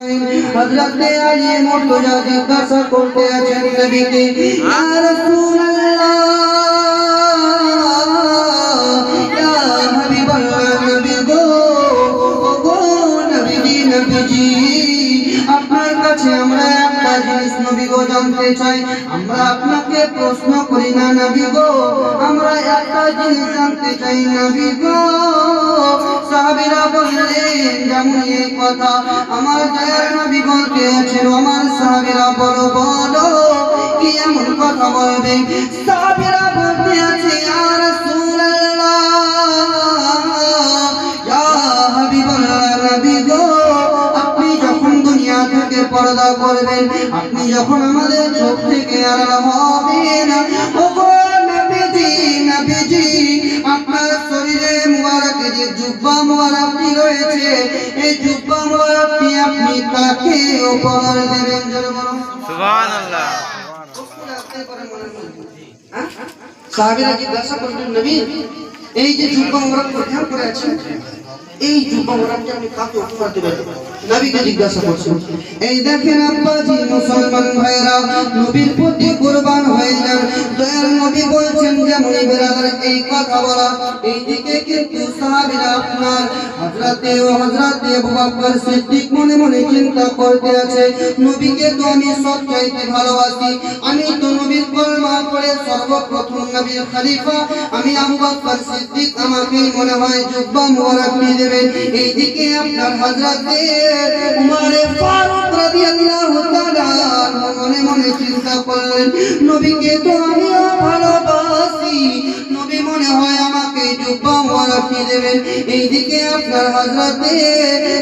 হযরতে আলী মুর্তজা জিজ্ঞাসা করতে আছেন নবীকে, ইয়া রাসূলুল্লাহ, ইয়া হাবিবাল্লাহ, নবী গো, ও গো নবীজি, আপনার কাছে আমরা একটা জিনিস নবী গো জানতে চাই। আমরা আপনাকে প্রশ্ন করি না নবী গো, আমরা একটা জিনিস জানতে চাই নবী গো। সাহাবীরা বললেন, যেমন এই কথা আমার দয়ার নবী বলতে আছেন, আমার সাহাবীরা বলো বলো কি এমন কথা বলবে? সাহাবীরা বলতে আছে, ইয়া রাসূলুল্লাহ, ইয়া হাবিবাল্লাহ, নবী গো, আপনি যখন দুনিয়া থেকে পর্দা করবেন, আপনি যখন আমাদের চোখ থেকে আড়াল হবেন, ও গো নবীজি, আপনার শরীরে মুবারকে যে জুব্বা মুবারকটি রয়েছে, এই জুব্বা মুবারকটি আপনি কাকে উপহার দেবেন? সুবহানাল্লাহ। সাহাবীরা জিজ্ঞাসা করলেন, নবী, এই যে জুব্বা মুবারক পরিধান করে আছেন, এই জুব্বা মুবারকটি আপনি কাকে উপহার দেবেন? নবীকে জিজ্ঞাসা করছেন। এই দেখেন আব্বাজি মুসলমান ভাইরা, নবীর প্রতি কুরবান হয়ে যান। দয়াল নবী বলছেন, যেমন বেরাদার এই কথা বলা, এইদিকে কিন্তু সাহাবীরা আপনার হযরতে আবু বকর সিদ্দিক মনে মনে চিন্তা করতে আছে, নবীকে তো আমি সবচাইতে ভালোবাসি, আমি তো নবীর কলমা পড়ে সর্বপ্রথম নবীর খলিফা আমি আবু বকর সিদ্দিক, আমাকেই মনে হয় জুব্বা মুবারক দেবেন। এইদিকে আপনার হযরতে উমর ফারুক রাদিয়াল্লাহু তাআলা মনে মনে চিন্তা করলেন, নবীকে তো আমিও ভালোবাসি, নবী মনে হয় আমাকে জুব্বা মুবারক দেবেন। এইদিকে আপনার হযরতে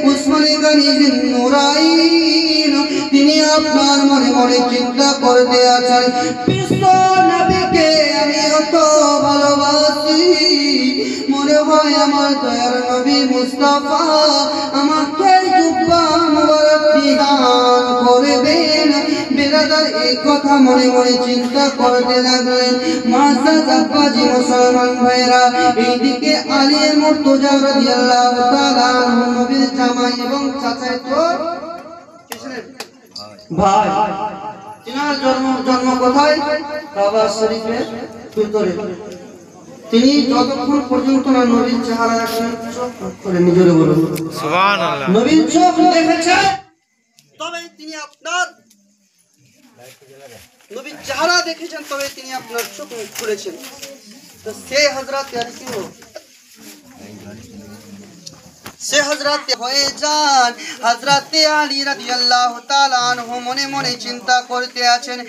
উসমান গনি নুরাইন, তিনি আপনার মনে মনে চিন্তা করতে আছেন, বিশ্ব নবীকে আমি অত ভালোবাসি, মনে হয় আমার দয়ার নবী মুস্তাফা আমাকে জুব্বা মুবারক দান করবেন। বেরাদার এই কথা মনে মনে চিন্তা করতে লাগলেন। মাসাজ আব্বাজি মুসলমান ভাইরা, এইদিকে আলী মুর্তজা রাদিয়াল্লাহু তাআলা নবীর জামাই এবং চাচাতো ভাই, তিনার জন্ম কোথায়? কাবা শরীফের ভিতরে। তিনি যতক্ষণ পর্যন্ত না নবীর চেহারা চোখ করে নিজের বলুন সুবহানাল্লাহ, নবীর চোখ দেখেছে, তবে তিনি আপনার নবীর চেহারা দেখেছেন, তবে তিনি আপনার চোখ খুলেছেন। তো সে হযরত আলী কি সে হযরতে হয়ে যান। হযরতে আলী রাদিয়াল্লাহু তাআলা আনহু মনে মনে চিন্তা করতে আছেন,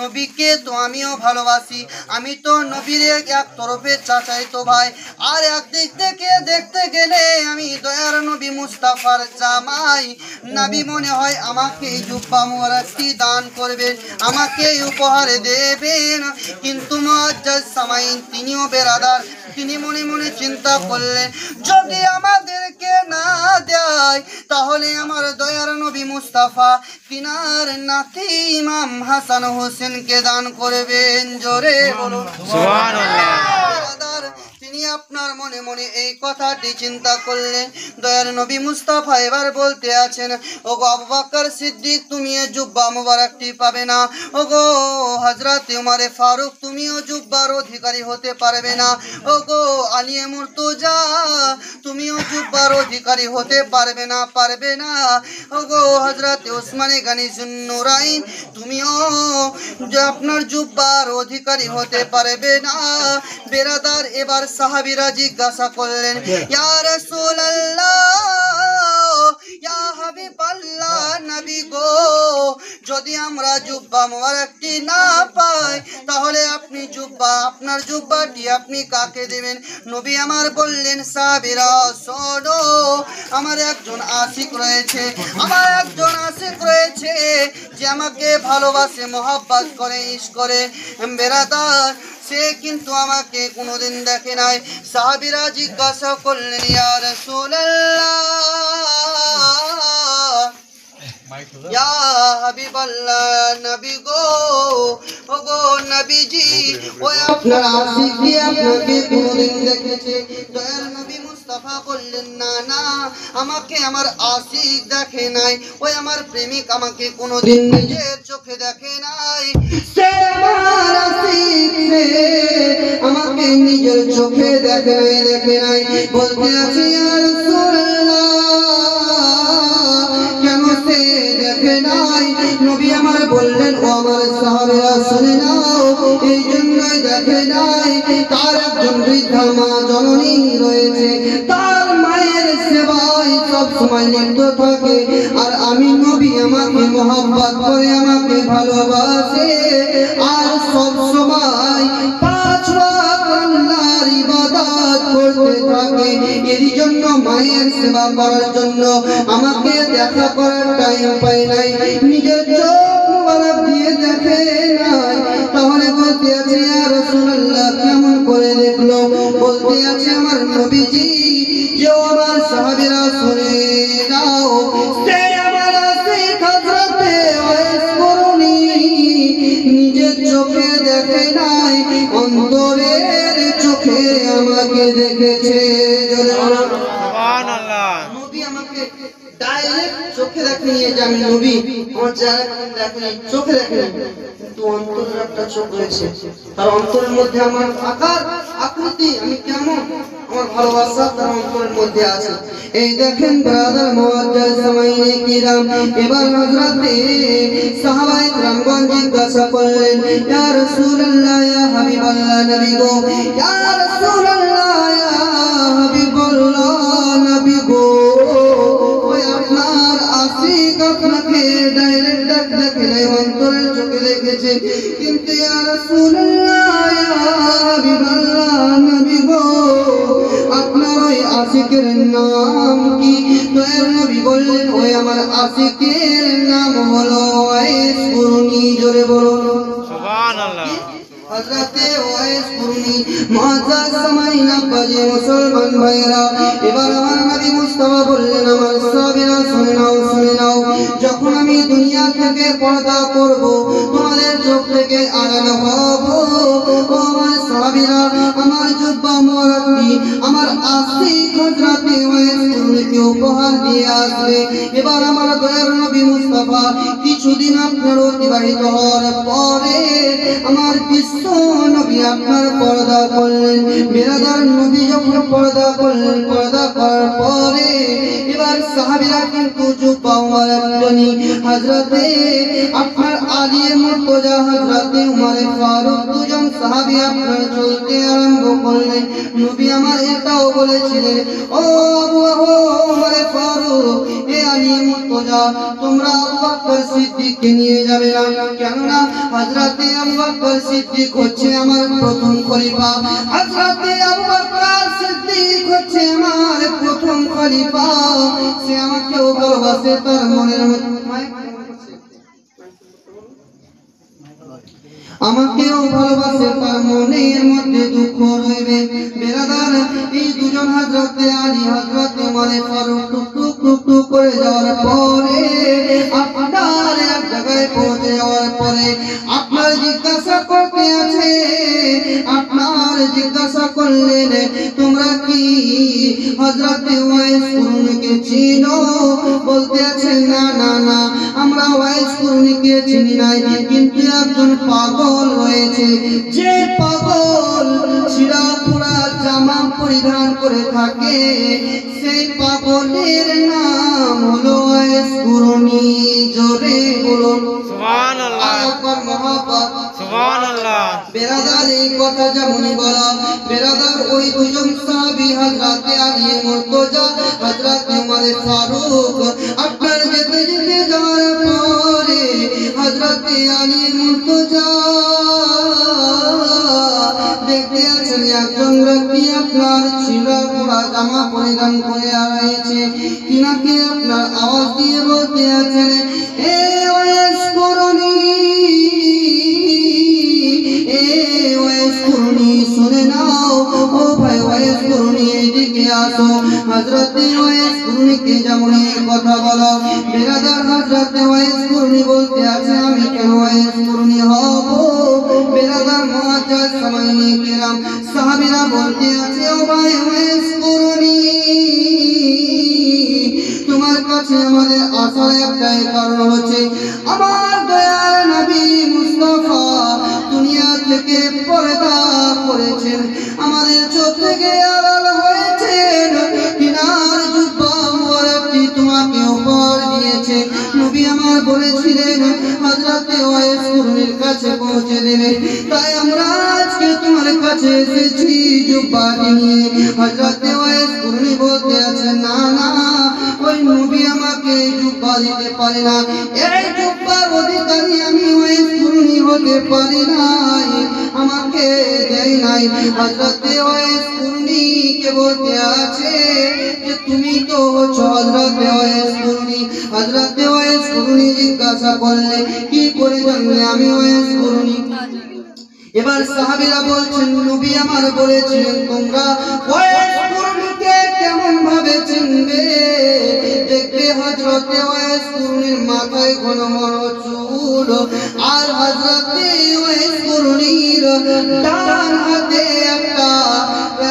নবীকে তো আমিও ভালোবাসি, আমি তো নবীর এক তরফে চাচাইতো ভাই, আর একদিক থেকে দেখতে গেলে আমি দয়ার নবী মুস্তাফার জামাই, নবী মনে হয় আমাকে জুব্বা মুবারকটি দান করবেন, আমাকে উপহার দেবেন। কিন্তু মুআজ্জাজ সামাইন, তিনিও বেরাদার, তিনি মনে মনে চিন্তা করলেন, যদি আমাদেরকে না দেয় তাহলে আমার দয়ার নবী মুস্তাফা তিনার নাতি ইমাম হাসান হোসেনকে দান করবেন। জোরে বলুন সুবহানাল্লাহ। তিনি আপনার মনে মনে এই কথাটি চিন্তা করলেন। দয়ার নবী মুস্তাফা এবার বলতে আছেন, ওগো আবু বকর সিদ্দিক, তুমি এই জুব্বা মুবারকটি পাবে না। ওগো হযরত উমর ফারুক, তুমিও জুব্বার অধিকারী হতে পারবে না। ওগো আলী মুর্তজা, তুমিও জুব্বার অধিকারী হতে পারবে না। ওগো হযরত উসমান গনি নুরাইন, তুমিও আপনার জুব্বার অধিকারী হতে পারবে না। বেরাদার এবার সাহাবীরা জিজ্ঞাসা করলেন, ইয়া রাসূলুল্লাহ, ইয়া হাবিবাল্লাহ, নবী গো, যদি আমরা জুব্বা মুবারকটি না পাই তাহলে আপনি আপনার জুব্বাটি আপনি কাকে দেবেন? নবী আমার বললেন, সাহাবীরা শোনো, আমার একজন আশিক রয়েছে যে আমাকে ভালোবাসে, মহব্বত করে, ইশক করে। বেরাদার, সে কিন্তু আমাকে কোনোদিন দেখে নাই। সাহাবীরা জিজ্ঞাসা করলেন, ইয়া রাসূলুল্লাহ, ইয়া হাবিবাল্লাহ, নবী গো, ওগো নবীজি, ওই আপনার আশিক কি আপনাকে কোনোদিন দেখেছে? দয়ার নবী মুস্তাফা মুস্তাফা বললেন, না না, আমাকে আমার আশিক দেখে নাই, ওই আমার প্রেমিক আমাকে কোনোদিন নিজের চোখে দেখে নাই। সে আমার আশিক, সে আমাকে নিজের চোখে দেখে নাই। বলতে আছি ইয়া রাসূলুল্লাহ, কেন সে দেখে নাই? নবী আমার বললেন, ও আমার সাহাবীরা শুনে নাও, এই জন্যই দেখে নাই, তার একজন বৃদ্ধা মা জননী রয়েছে, তার মায়ের সেবায় সব সময় লিপ্ত থাকে। আর আমি নবী আমাকে মহব্বত করে, আমাকে ভালোবাসে, আর সব সময় 5 ওয়াক্ত আল্লাহর ইবাদত করতে থাকে। এরই জন্য মায়ের সেবা করার জন্য আমাকে দেখা করার টাইম পাই নাই, নিজের চোখ মুবারক দিয়ে দেখে নাই। তাহলে বলতে আছে ইয়া রাসূলুল্লাহ, কেমন করে দেখলো? বলতে আছে আমার নবীজি, যে আমার সাহাবীরা শুনে নাও, সে আমার আশিক হযরতে ওয়াইস করুনি নিজের চোখে দেখে নাই, অন্তরের চোখে আমাকে দেখেছে। জোরে বলো সুবহানাল্লাহ। নবী আমাকে ডাইরেক্ট চোখে দেখে নিয়ে যে আমি নবী, আমার চেহারা দেখেনি, চোখে দেখেনি, কিন্তু অন্তরের একটা চোখ রয়েছে, তার অন্তরের মধ্যে আমার আকার আকৃতি, আমি কেমন, আমার ভালোবাসা তার অন্তরের মধ্যে আছে। এই দেখেন ব্রাদার মুআজ্জাজ সামাইনে কিরাম, এবার হযরতে সাহাবায়ে কেরামগণ জিজ্ঞাসা করলেন, ইয়া রাসূলুল্লাহ, ইয়া হাবিবাল্লাহ, নবী গো, ইয়া রাসূলুল্লাহ, ইয়া হাবিবাল্লাহ, নবী গো, ওই আপনার আশিক আপনাকে ডাইরেক্ট দেখে নাই, অন্তরের চোখে দেখেছে, কিন্তু ইয়া রাসূলুল্লাহ, ইয়া হাবিবাল্লাহ, নবী গো, আপনার ওই আশিকের নাম কি? তো এর নবী বললেন, ওই আমার আশিকের নাম হলো ওয়াইস কুরুনি। জোরে বলুন সুবহানাল্লাহ। হযরতে ওয়াইস কুরুনি। মুআজ্জাজ সামাইনা বাজে মুসলমান ভাইরা, এবার আমার নবী মুস্তাফা বললেন, আমার সাহাবীরা শুনে নাও, শুনে নাও, যখন আমি দুনিয়া থেকে পর্দা করব, তোমাদের চোখ থেকে আড়াল হব, ও আমার সাহাবীরা, আমার জুব্বা মোবারকটি আমার আশিক হযরতে ওয়াইস কুরুনিকে উপহার দিয়ে আসবে। এবার আমার দয়ার নবী মুস্তাফা কিছুদিন আপনার অতিবাহিত হওয়ার পরে আমার বিশ্ব নবী আপনার পর্দা করলেন। বিরাদার নবী যখন পর্দা করলেন, পর্দা করার পরে এবার সাহাবীরা কিন্তু জুব্বা মোবারকটি হযরতে আপনার আলী মুর্তজা, হযরতে উমর ফারুক, দুজন সাহাবী আপনার চলতে আরম্ভ করলেন। নবী আমার এটাও বলেছিলেন, ও উমর ফারুক, এ আলী মুর্তজা, তোমরা আবু বকর সিদ্দিককে নিয়ে যাবে না, কেননা হযরতে আবু বকর সিদ্দিক হচ্ছে আমার প্রথম খলিফা, হযরতে আবু বকর সিদ্দিক হচ্ছে আমার প্রথম খলিফা, সে আমাকেও ভালোবাসে, তার মনের মধ্যে আমাকেও ভালোবাসে, তার মনের মধ্যে দুঃখ রইবে। বেরাদার, এই দুজন হযরতে আলী, হযরতে উমর ফারুক টুক টুক টুক করে যাওয়ার পরে, আপনার এক জায়গায় পৌঁছে যাওয়ার পরে আপনার জিজ্ঞাসা করতে আছে, আপনার জিজ্ঞাসা করলেন, তোমরা কি হযরতে ওয়াইস কুরুনিকে চিনো? বলতে আছে, না না না, আমরা ওয়াইস কুরুনিকে চিনি নাই, কিন্তু একজন পাগল রয়েছে, যে পাগল ছিঁড়া পোড়া জামা পরিধান করে থাকে, সেই পাগলের নাম হলো ওয়াইস কুরুনি। জোরে বলুন সুবহানাল্লাহ। আকবার, মহব্বত। সুবহানাল্লাহ। বেরাদার, এই কথা যেমনই বলা, বেরাদার, ওই দুজন সাহাবী হযরতে আলী মুর্তজা, হযরতে উমর ফারুক আপনার যেতে যেতে যাওয়ার পরে হযরতে আলী মুর্তজা দেখতে আছেন একজন ব্যক্তি আপনার ছিঁড়া পোড়া জামা পরিধান করে রয়েছে, তিনাকে আপনার আওয়াজ দিয়ে বলতে আছেন, এ ওয়াইস কুরুনি, এ ওয়াইস কুরুনি, শুনে নাও, ও ভাই ওয়াইস কুরুনি, এদিকে আসো। হযরতে ওয়াইস কুরুনিকে যেমন এই কথা বলো, বেরাদার, হযরতে ওয়াইস কুরুনি বলতে আছে, আমি কেন ওয়াইস কুরুনি হব? বেরাদার মুআজ্জাজ সামাইনে কিরাম, সাহাবীরা বলতে আছে, ও ভাই ওয়াইস কুরুনি, কারণ হচ্ছে আমার দয়ার নবী মুস্তাফা দুনিয়া থেকে পর্দা করেছেন, আমাদের চোখ থেকে আড়াল হয়েছেন। কিনার জুব্বা মোবারকটি তোমাকে উপহার দিয়েছে। নবী আমার বলেছিলেন হযরতে ওয়াইস কুরনির কাছে পৌঁছে দেবে, তাই আমরা আজকে তোমার কাছে এসেছি জুব্বাটি নিয়ে। হযরতে ওয়াইস কুরনি বলতে আছেন, না না, ওই নবী আমাকে জুব্বা দিতে পারে না, এই জুব্বার অধিকারী আমি ওয়াইস কুরনি হতে পারি নাই, আমাকে দেয় নাই। হযরতে ওয়াইস কুরনিকে বলতে আছে যে তুমি তো হচ্ছ হযরতে ওয়াইস কুরনি। হযরতে ওয়াইস কুরনি জিজ্ঞাসা করলে কি করে জানলে আমি ওয়াইস কুরনি? এবার সাহাবীরা বলছেন নবী আমার বলেছিলেন তোমরা ওয়াইস কুরনিকে কেমন ভাবে চিনবে? দেখবে হযরতে ওয়াইস কুরনির মাথায় ঘন ঘন চুল, আর হযরতে ওয়াইস কুরনির ডান হাতে একটা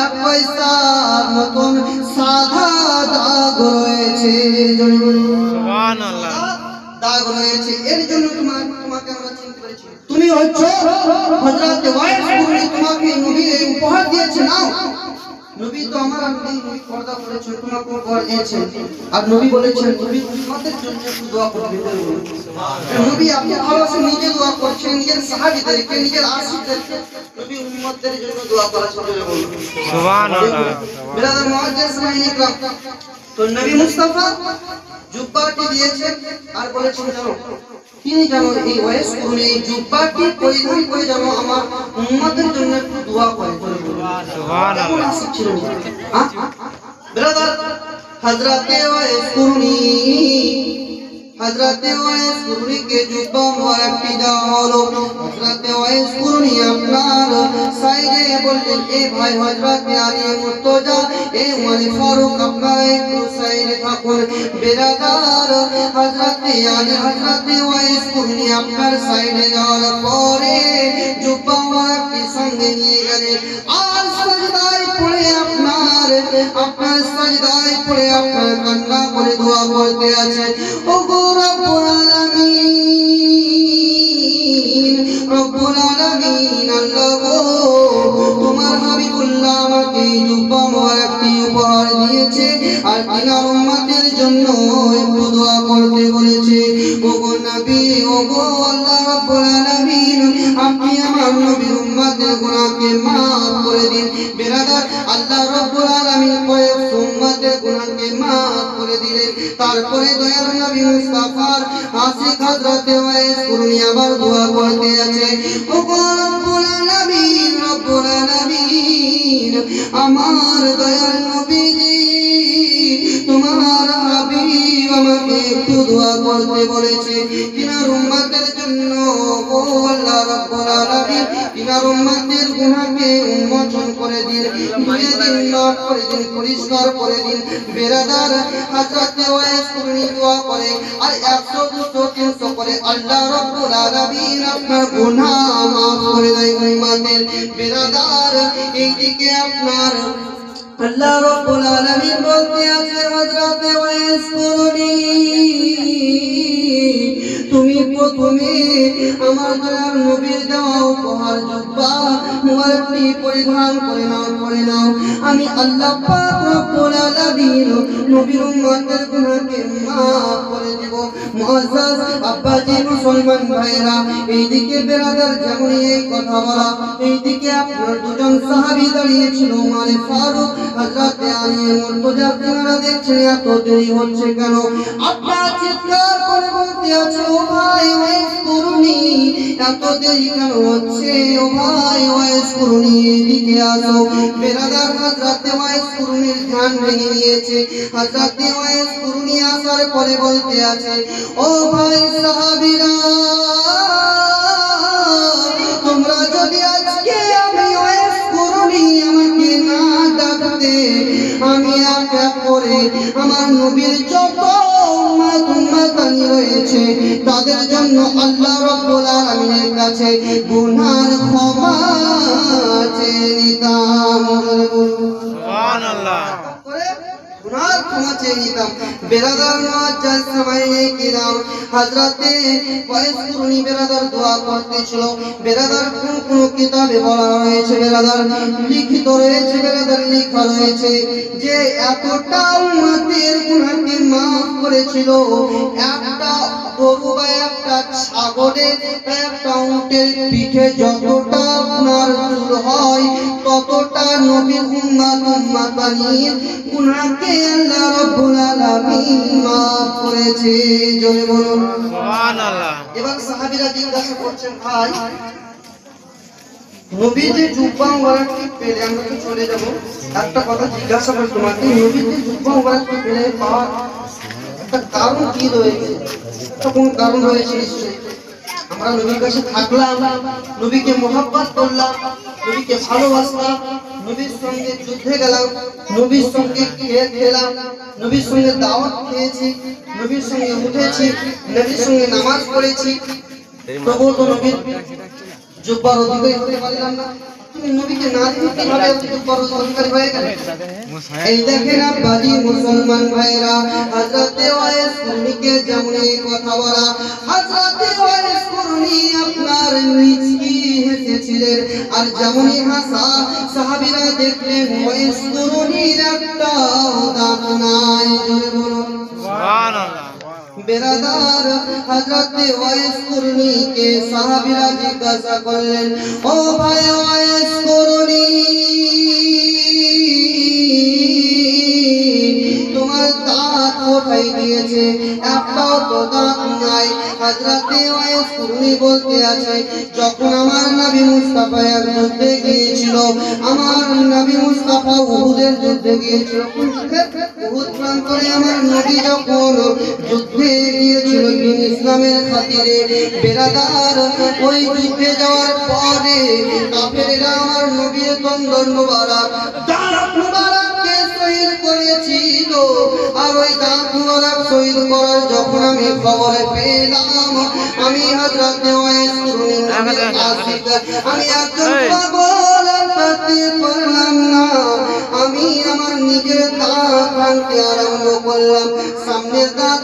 এক পয়সার মতন সাদা দাগ রয়েছে। সুবহানাল্লাহ। দাগ রয়েছে, এর জন্য তোমাকে আমরা চিনতে পেরেছি। তুমি হচ্ছ হযরতে ওয়াইস কুরনি, তোমাকে নবী এই উপহার দিয়েছে। নাও, নবী তো আমার নবী, নবী পর্দা করেছেন, তোমাকে উপহার দিয়েছেন। আর নবী বলেছেন নবী উম্মতের জন্য একটু দোয়া করবে। নবী আপনি ভালোবাসে নিজে দোয়া করছেন, নিজের সাহাবীদেরকে, নিজের আশিকদেরকে নবী উম্মতের জন্য দোয়া করেছেন। সুবহানাল্লাহ। বিরাদার মুআজ্জিজ সামিঈন ইকরাম, তো নবী মুস্তাফা জুব্বাটি দিয়েছেন আর বলেছেন জানো তিনি জানো এই ওয়াইস কুরনি এই জুব্বাটি পরিধান করে জানো আমার উম্মতের জন্য একটু দোয়া করে। সুবহানাল্লাহ। ছিলেন ব্রাদার হযরতে ওয়াইস কুরনি, হযরতে ওয়াইস কুরনিকে জুব্বা মোবারকটি দেওয়া হলো। হযরতে ওয়াইস কুরনি আপনার সাইডে বললেন এ ভাই হযরতে আলী মুর্তজা, এ ওমর ফারুক আপনারা একটু সাইডে থাকুন। বেরাদার হযরতে আলী হযরতে ওয়াইস কুরনি আপনার সাইডে যাওয়ার পরে জুব্বা মোবারকটি সঙ্গে নিয়ে গেলেন আর সাজদায় পড়ে আপনার সাজদায় পড়ে আপনার কান্না করে দোয়া করতে আছে। ও গো রব্বুল আলামিন, রব্বুল আলামিন আল্লাহ গো, তোমার হাবিবুল্লাহ আমাকে জুব্বা মোবারকটি উপহার দিয়েছে আর তিনার উম্মতের জন্য একটু দোয়া করতে বলেছে। ও গো নবী, ও গো আল্লাহ রব্বুল আলামিন, আপনি আমার নবীর উম্মতের গুনাহকে maaf করে দিন। বেরাদার আল্লাহ রব্বুল আলামিন কয়েক উম্মতের গুনাহকে maaf করে দিলেন। তারপরে দয়ার নবী মুস্তাফার আশিক হযরতে ওয়াইস কুরনি আবার দোয়া করতে আছে। ও গো রব্বুল আলামিন, রব্বুল আলামিন, আমার দয়ার নবীজি তোমার হাবিব আমাকে একটু দোয়া করতে বলেছে তিনার উম্মতের জন্য। ও আল্লাহ রব্বুল আলামিন, তিনার উম্মতের গুনাহকে উন্মোচন করে দিন, ধুয়ে দিন, মাফ করে দিন, পরিষ্কার করে দিন। বেরাদার হযরতে ওয়াইস কুরনি দোয়া করে আর 100 200 300 করে আল্লাহ রব্বুল আলামিন আপনার গুনাহ মাফ করে দেয় উম্মতের। বেরাদার এইদিকে আপনার আল্লাহ রব্বুল আলামিন বলতে আছে হযরতে ওয়াইস কুরনি, তুমি প্রথমে আমার দয়ার নবীর দেওয়া উপহার জুব্বা মোবারকটি পরিধান করে নাও। আমি আল্লাহ পাক রব্বুল আলামিন নবীর উম্মতের গুনাহকে maaf করে দেব। মুআজ্জাজ আব্বাজি মুসলমান ভাইরা, এইদিকে বেরাদার যেমন এই কথা বলা, এইদিকে আপনার দুজন সাহাবী দাঁড়িয়ে ছিল, ওমর ফারুক হযরতে আলী মুর্তজা। আপনারা দেখছেন এত দেরি হচ্ছে কেন? আপনারা চিৎকার করে বলতে আছে ও ভাই ওয়াইস কুরনি, এত দেরি কেন হচ্ছে? ও ভাই ওয়াইস কুরনি এদিকে আসো। বেরাদার হযরতে ওয়াইস কুরনির ধ্যান ভেঙে নিয়েছে। হযরতে ওয়াইস কুরনি আসার পরে বলতে আছে ও ভাই সাহাবীরা, তোমরা যদি আজকে আমি ওয়াইস কুরনি আমাকে না ডাকতে, আমি এক এক করে আমার নবীর যত উম্মতানি রয়েছে তাদের জন্য আল্লাহ রাব্বুল আলামিনের কাছে গুনার ক্ষমা চেয়ে নিতাম। সুবহানাল্লাহ। গুনার ক্ষমা চেয়ে নিতাম। বেরাদার মুআজ্জাজ সামাইনে কিরাম হযরতে ওয়াইস কুরনি বেরাদার দোয়া করতেছিল। বেরাদার কোন কিতাবে বলা হয়েছে, বেরাদার লিখিত রয়েছে, বেরাদার লেখা রয়েছে যে এতটা উম্মতের গুনাহকে maaf করেছিল, একটা গরু বা একটা ছাগলের বা একটা উটের পিঠে যতটা গুনার চুল হয় ততটা নবীর উম্মতানির গুনাহকে আল্লাহ রাব্বুল আলামিন maaf করেছে। জোরে বলুন সুবহানাল্লাহ। এবার সাহাবীরা জিজ্ঞাসা করছেন, ভাই নবী যে জুব্বা মুবারককে পেলে, আমরা তো চলে যাব, একটা কথা জিজ্ঞাসা করি তোমাকে, নবী যে জুব্বা মুবারককে পেলে পাওয়ার একটা কারণ কি রয়েছে? একটা কোন কারণ রয়েছে নিশ্চয়ই। আমরা নবীর কাছে থাকলাম, নবীকে মোহাব্বত করলাম, নবীকে ভালোবাসলাম, নবীর সঙ্গে যুদ্ধে গেলাম, নবীর সঙ্গে খেলাম, নবীর সঙ্গে দাওয়াত খেয়েছি, নবীর সঙ্গে উঠেছি, নবীর সঙ্গে নামাজ পড়েছি, তবুও তো নবীর জুব্বার অধিকারী হতে পারলাম না। তুমি নবীকে না দেখে কিভাবে আপনি জুব্বার অধিকারী হয়ে গেলেন? এই দেখেন আব্বাজি মুসলমান ভাইরা, হযরতে ওয়াইস কুরনিকে যেমন এই কথা বলা, হযরতে ওয়াইস কুরনি আপনার মিচকি হেসেছিলেন, আর যেমনই হাসা সাহাবীরা দেখলেন ওয়াইস কুরনির একটা দাঁত নাই। জোরে বলুন সুবহানাল্লাহ। বেরাদার হযরতে ওয়াইস কুরনিকে সাহাবীরা জিজ্ঞাসা করলেন, ও ভাই ওয়াইস কুরনি, তোমার দাঁত কোথায় গিয়েছে? একটাও তো দাঁত নাই। হযরতে ওয়াইস কুরনি বলতে আছে, যখন আমার নবী মুস্তাফা যুদ্ধে গিয়েছিল, আমার নবী মুস্তাফা উহুদের যুদ্ধে গিয়েছিল, উহুদ প্রান্তরে আমার নবী যখন যুদ্ধে গিয়েছিল দিন ইসলামের খাতিরে, বেরাদার ওই যুদ্ধে যাওয়ার পরে কাফেররা আমার নবীর তন্দর মুবারক দাঁত মুবারককে শহীদ করেছিল। আর ওই দাঁত মুবারক শহীদ করার যখন আমি খবর পেলাম, আমি হযরতে ওয়াইস কুরনি আশিক, আমি একজন পাগল, তাতে পারলাম না, আমি আমার নিজের দাঁত ভাঙতে আরম্ভ করলাম। সামনের দাঁত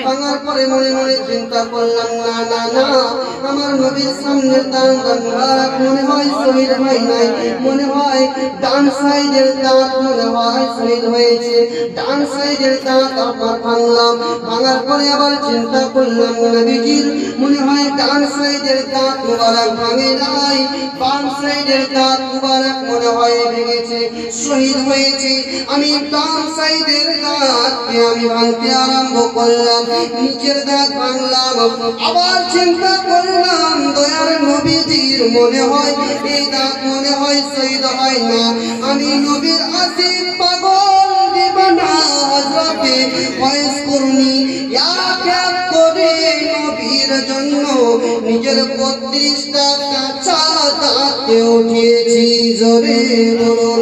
ভাঙার পরে মনে মনে চিন্তা করলাম, না না না, আমার নবীর সামনের দাঁত মুবারক মনে হয় শহীদ হয় নাই, মনে হয় ডান সাইডের দাঁত মনে হয় শহীদ হয়েছে, ডান সাইডের দাঁত আবার ভাঙলাম। ভাঙার পরে আবার চিন্তা করলাম, নবীজির মনে হয় ডান সাইডের দাঁত মুবারক ভাঙে নাই, বাম সাইডের দাঁত মুবারক মনে হয় ভেঙেছে, শহীদ হয়েছে। আমি ডান সাইডের দাঁতকে আমি ভাঙতে আরম্ভ করলাম, নিচের দাঁত ভাঙলাম। আবার চিন্তা করলাম, দয়ার নবীজির মনে হয় এই দাঁত মনে হয় শহীদ হয় না। আমি নবীর আশিক পাগল দিবানা হযরতে ওয়াইস কুরনি এক এক করে নবীর জন্য নিজের 32টা কাঁচা দাঁতকে উঠিয়েছি। জোরে বলুন।